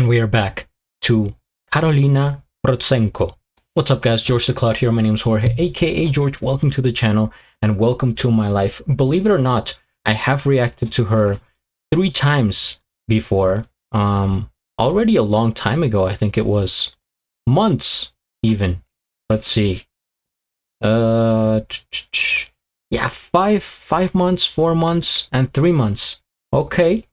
And we are back to Karolina Protsenko. What's up, guys? GeorgeTheCloud here. My name is Jorge, aka George. Welcome to the channel and welcome to my life. Believe it or not, I have reacted to her 3 times before. Already a long time ago. I think it was months even. Let's see. Yeah, 5 months, 4 months, and 3 months. Okay.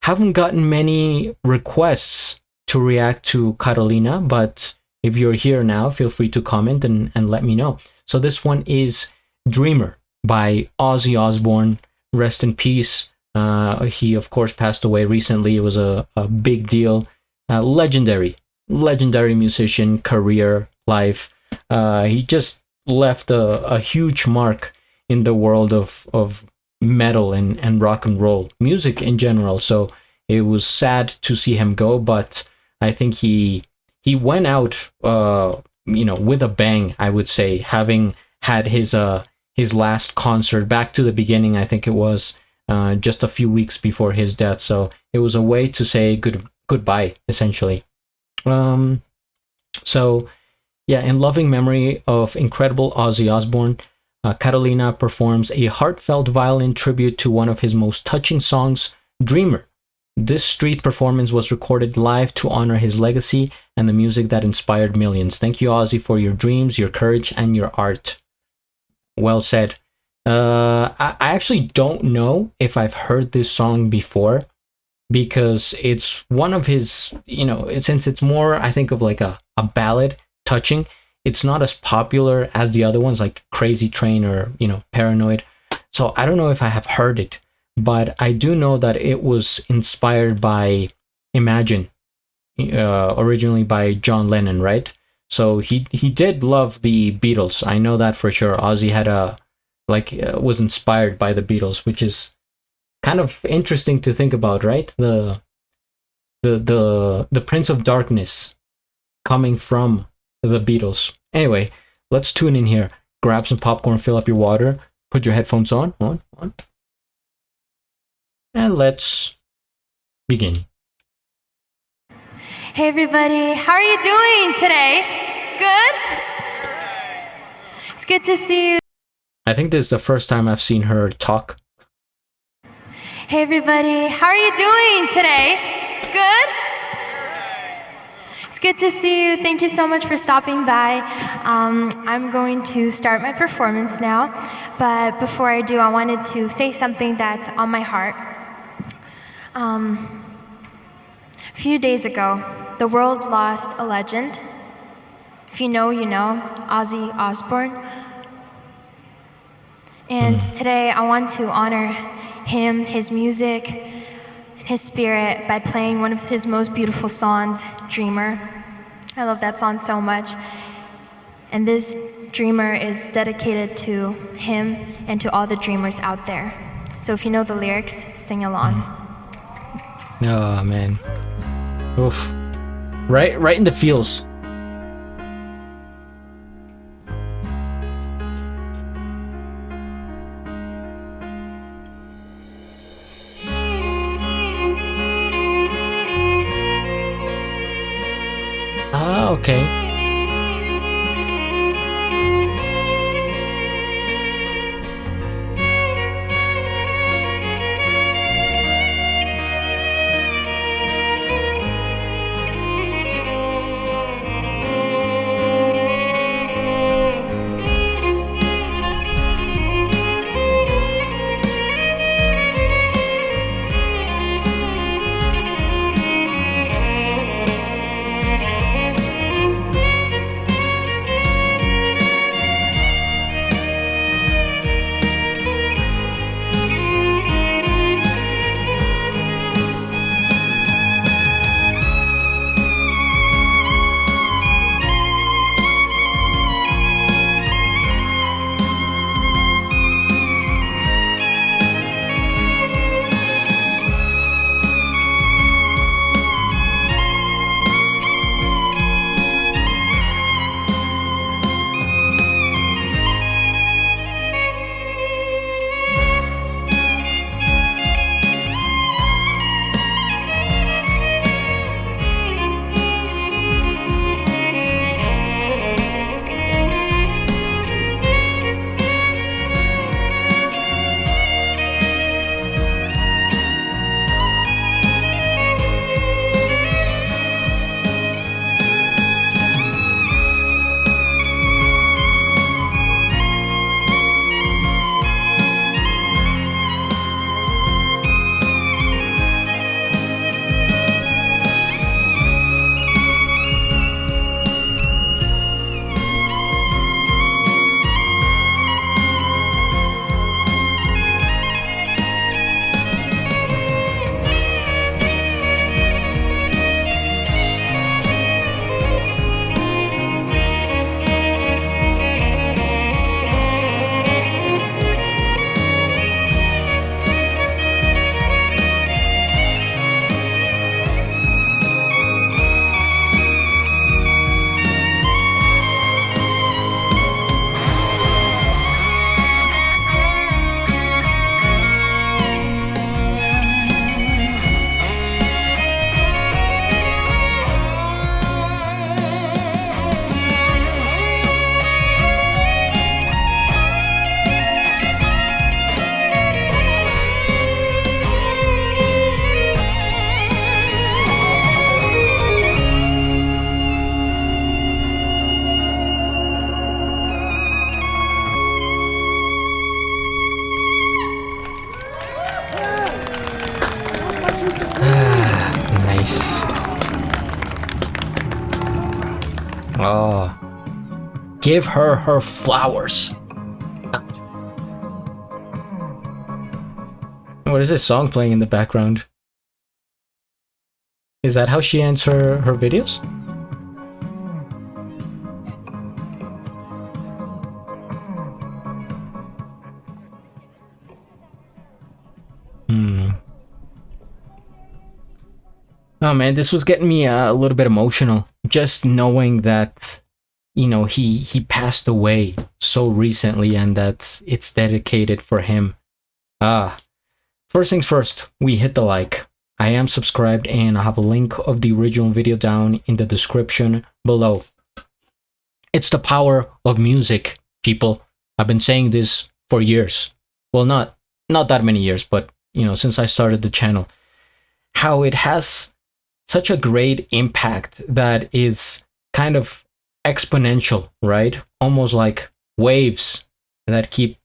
Haven't gotten many requests to react to Karolina, but if you're here now, feel free to comment and let me know. So this one is Dreamer by Ozzy Osbourne. Rest in peace. He, of course, passed away recently. It was a big deal. Legendary musician, career, life. He just left a huge mark in the world of metal and rock and roll music in general. So it was sad to see him go, but I think he went out with a bang, I would say, having had his last concert back to the beginning. I think it was just a few weeks before his death, so it was a way to say goodbye, essentially. So yeah, in loving memory of incredible Ozzy Osbourne, Karolina performs a heartfelt violin tribute to one of his most touching songs, Dreamer. This street performance was recorded live to honor his legacy and the music that inspired millions. Thank you, Ozzy, for your dreams, your courage, and your art. Well said. I actually don't know if I've heard this song before, because it's one of his, since it's more, I think, of like a ballad, touching. It's not as popular as the other ones, like Crazy Train or, Paranoid. So I don't know if I have heard it, but I do know that it was inspired by Imagine, originally by John Lennon, right? So he did love the Beatles. I know that for sure. Ozzy had was inspired by the Beatles, which is kind of interesting to think about, right? The Prince of Darkness coming from the Beatles. Anyway, let's tune in here. Grab some popcorn, fill up your water, put your headphones on, and let's begin. Hey everybody, how are you doing today? Good? It's good to see you. I think this is the first time I've seen her talk. Hey everybody, how are you doing today? Good? It's good to see you. Thank you so much for stopping by. I'm going to start my performance now, but before I do, I wanted to say something that's on my heart. A few days ago, the world lost a legend. If you know, you know, Ozzy Osbourne. And today I want to honor him, his music, his spirit by playing one of his most beautiful songs, Dreamer. I love that song so much. And this Dreamer is dedicated to him and to all the dreamers out there. So if you know the lyrics, sing along. Oh man. Oof. Right in the feels. Ah, okay. Oh, give her her flowers. What is this song playing in the background? Is that how she ends her videos? Oh man, this was getting me a little bit emotional. Just knowing that, you know, he passed away so recently, and that it's dedicated for him. First things first, we hit the like. I am subscribed, and I have a link of the original video down in the description below. It's the power of music, people. I've been saying this for years. Well, not that many years, but you know, since I started the channel. How it has such a great impact that is kind of exponential, right? Almost like waves that keep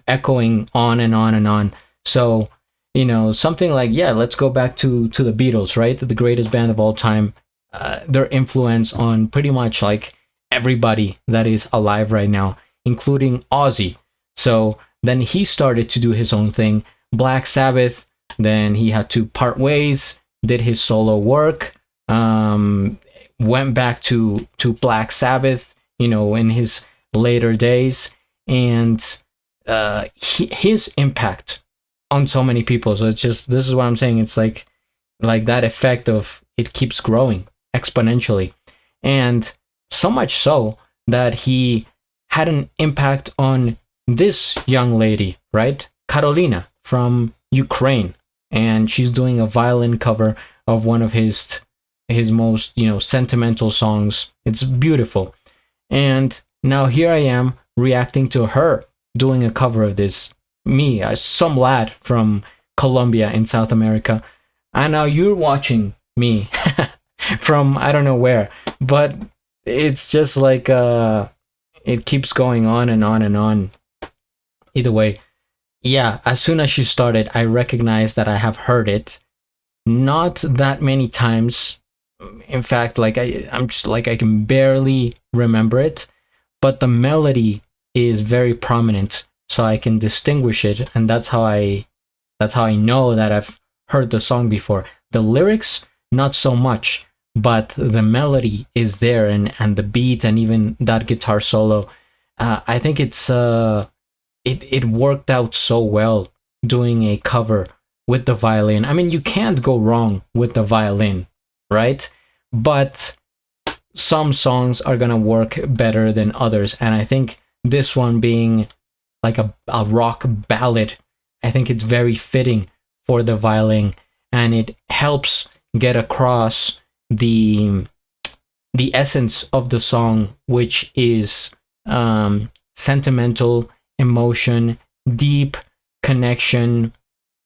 echoing on and on and on. So, you know, something like, yeah, let's go back to the Beatles, right? The greatest band of all time. Their influence on pretty much like everybody that is alive right now, including Ozzy. So then he started to do his own thing. Black Sabbath, then he had to part ways, did his solo work, went back to Black Sabbath, you know, in his later days, and his impact on so many people. So it's just, this is what I'm saying, it's like that effect of it keeps growing exponentially, and so much so that he had an impact on this young lady, right? Karolina from Ukraine, and she's doing a violin cover of one of his most, you know, sentimental songs. It's beautiful. And now here I am reacting to her doing a cover of this. Me, some lad from Colombia in South America. And now you're watching me from I don't know where. But it's just like it keeps going on and on and on. Either way, yeah, as soon as she started, I recognized that I have heard it. Not that many times. In fact, like I'm just like, I can barely remember it, but the melody is very prominent, so I can distinguish it, and that's how I know that I've heard the song before. The lyrics, not so much, but the melody is there, and the beat, and even that guitar solo. I think it's it worked out so well doing a cover with the violin. I mean, you can't go wrong with the violin, right? But some songs are gonna work better than others, and I think this one, being like a rock ballad, I think it's very fitting for the violin, and it helps get across the essence of the song, which is sentimental, emotion, deep connection,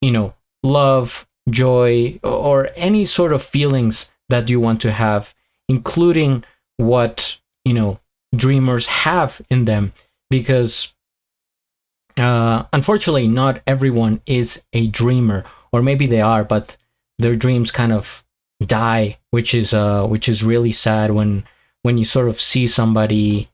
you know, love, joy, or any sort of feelings that you want to have, including what, you know, dreamers have in them. Because unfortunately, not everyone is a dreamer, or maybe they are, but their dreams kind of die, which is really sad when you sort of see somebody.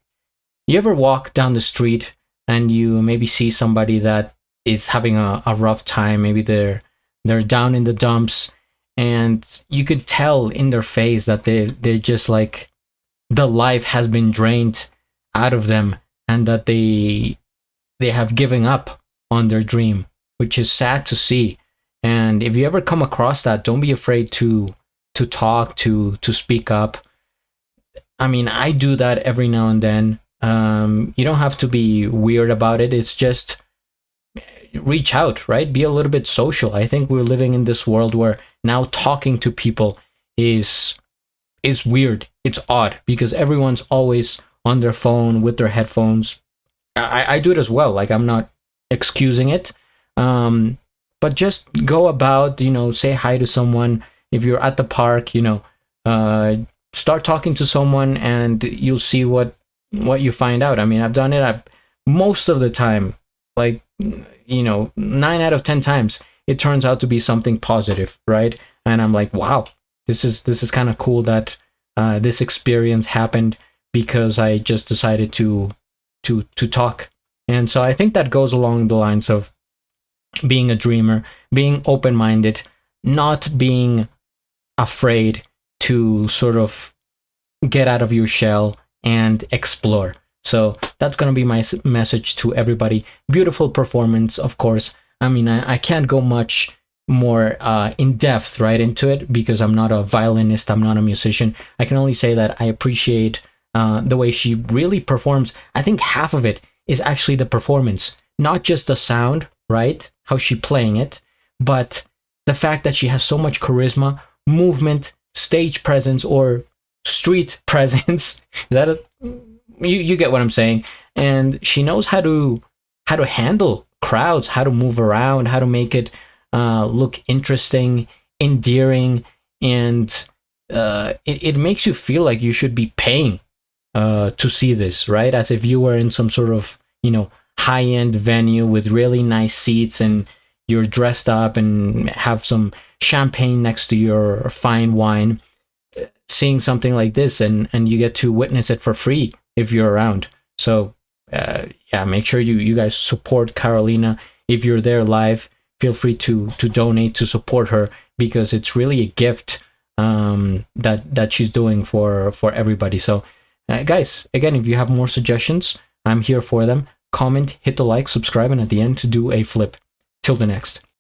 You ever walk down the street and you maybe see somebody that is having a rough time? Maybe they're down in the dumps, and you could tell in their face that they're just like, the life has been drained out of them, and that they have given up on their dream, which is sad to see. And if you ever come across that, don't be afraid to talk, to speak up. I mean, I do that every now and then. You don't have to be weird about it. It's just reach out, right? Be a little bit social. I think we're living in this world where now talking to people is weird. It's odd, because everyone's always on their phone with their headphones. I do it as well. Like, I'm not excusing it. But just go about, you know, say hi to someone. If you're at the park, you know, start talking to someone, and you'll see what you find out. I mean, I've done it most of the time. Like, you know, 9 out of 10 times, it turns out to be something positive, right? And I'm like, wow, this is kind of cool that this experience happened, because I just decided to talk. And so I think that goes along the lines of being a dreamer, being open-minded, not being afraid to sort of get out of your shell and explore. So that's going to be my message to everybody. Beautiful performance, of course. I mean, I can't go much more in depth right into it because I'm not a violinist, I'm not a musician. I can only say that I appreciate the way she really performs. I think half of it is actually the performance, not just the sound, right? How she's playing it, but the fact that she has so much charisma, movement, stage presence, or street presence. Is that a, you get what I'm saying? And she knows how to handle crowds, how to move around, how to make it look interesting, endearing, and it makes you feel like you should be paying to see this, right? As if you were in some sort of, high-end venue with really nice seats, and you're dressed up and have some champagne next to your fine wine, seeing something like this, and you get to witness it for free if you're around. So yeah, make sure you guys support Karolina. If you're there live, feel free to donate to support her, because it's really a gift that she's doing for everybody. So guys, again, if you have more suggestions, I'm here for them. Comment, hit the like, subscribe, and at the end to do a flip. Till the next.